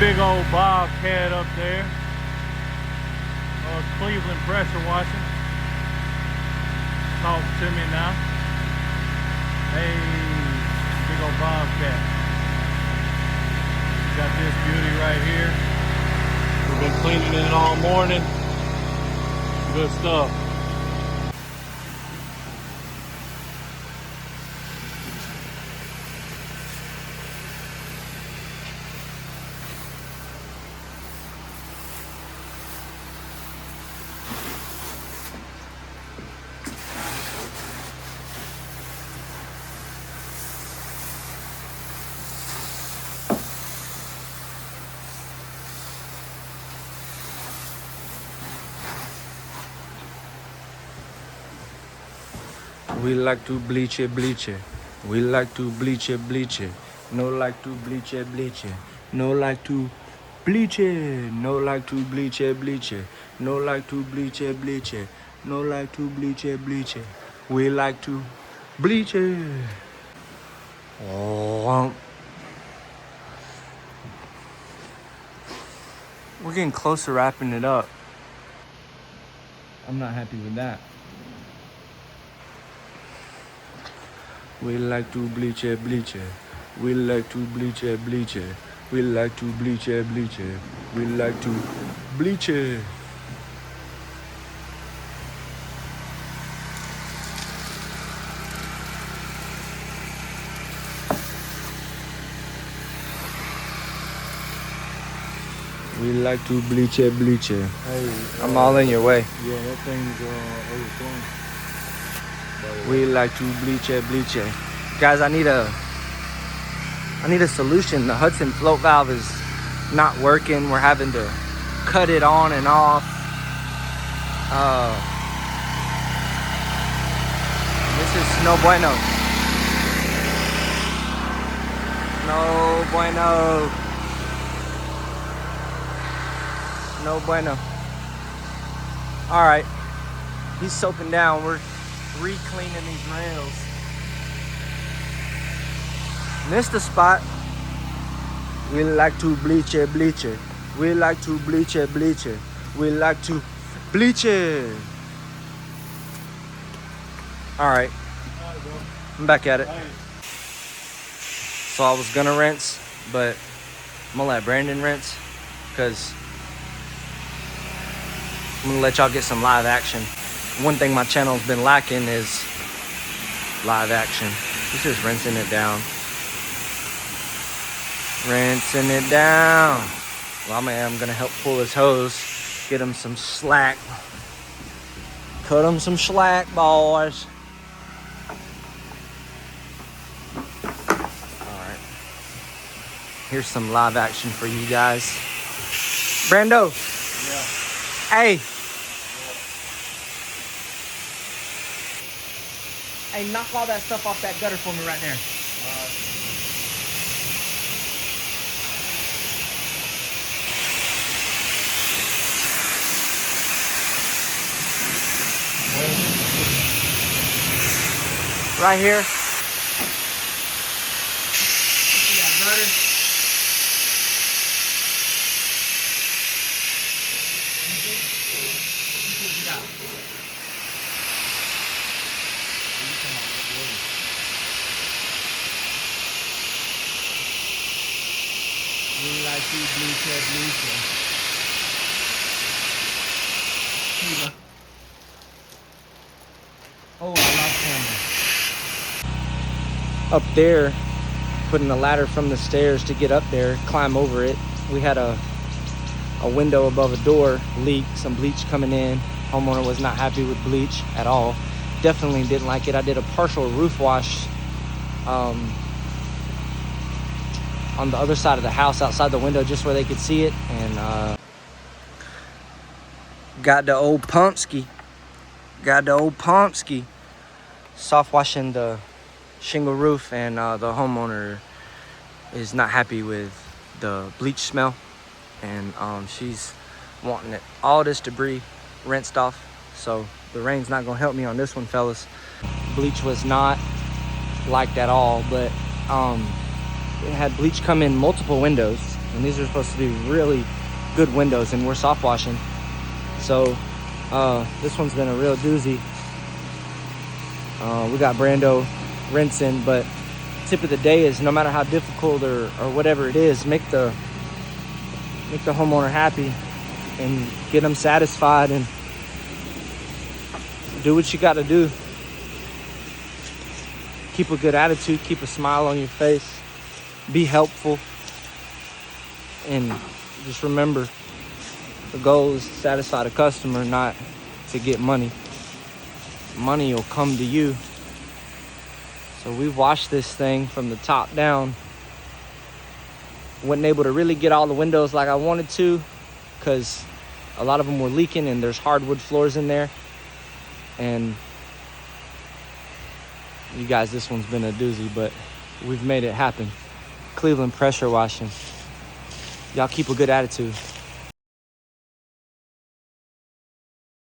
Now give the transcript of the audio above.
Big old bobcat up there. Cleveland pressure washing. Talk to me now. Hey, big old bobcat. Got this beauty right here. We've been cleaning it all morning. Good stuff. We like to bleach it, bleach it. We like to bleach it, bleach it. No like to bleach it, bleach it. No like to bleach it. No like to bleach it, bleach it. No like to bleach it, bleach it. No like to bleach it, bleach it. We like to bleach it. Oh. We're getting close to wrapping it up. I'm not happy with that. We like to bleach it, bleach it. We like to bleach it, bleach it. We like to bleach it, bleach it. We like to bleach it. We like to bleach it, bleach it. Hey, I'm all in your way. Yeah, that thing's overflowing. We like to bleach it, bleach it. Guys, I need a solution. The Hudson float valve is not working. We're having to cut it on and off. This is no bueno. No bueno. No bueno. All right. He's soaking down. We're re-cleaning these rails. Missed the spot. We like to bleach it, bleach it. We like to bleach it, bleach it. We like to bleach it. All right. I'm back at it. So I was gonna rinse, but I'm gonna let Brandon rinse because I'm gonna let y'all get some live action. One thing my channel's been lacking is live action. He's just rinsing it down. Rinsing it down. Well, I'm gonna help pull his hose, get him some slack. Cut him some slack, boys. Alright. Here's some live action for you guys. Brando. Yeah. Hey. Hey, knock all that stuff off that gutter for me right there. Right here. See that gutter? We like to bleach it, bleach it. Here you go. Oh, I lost camera. Up there, putting a ladder from the stairs to get up there, climb over it. We had a window above a door leak, some bleach coming in. Homeowner was not happy with bleach at all. Definitely didn't like it. I did a partial roof wash on the other side of the house, outside the window, just where they could see it. And got the old Pumpski. Soft washing the shingle roof, and the homeowner is not happy with the bleach smell, and she's wanting it, all this debris rinsed off. So the rain's not gonna help me on this one, fellas. Bleach was not liked at all, but it had bleach come in multiple windows, And these are supposed to be really good windows, and we're soft washing. So this one's been a real doozy. We got Brando rinsing, but tip of the day is no matter how difficult or whatever it is, make the homeowner happy and get them satisfied, and do what you got to do. Keep a good attitude, keep a smile on your face, be helpful, and just remember the goal is to satisfy the customer, not to get money. Money will come to you. So we've washed this thing from the top down. Wasn't able to really get all the windows like I wanted to, because a lot of them were leaking and there's hardwood floors in there. And you guys, this one's been a doozy, but we've made it happen. Cleveland Pressure Washing. Y'all keep a good attitude.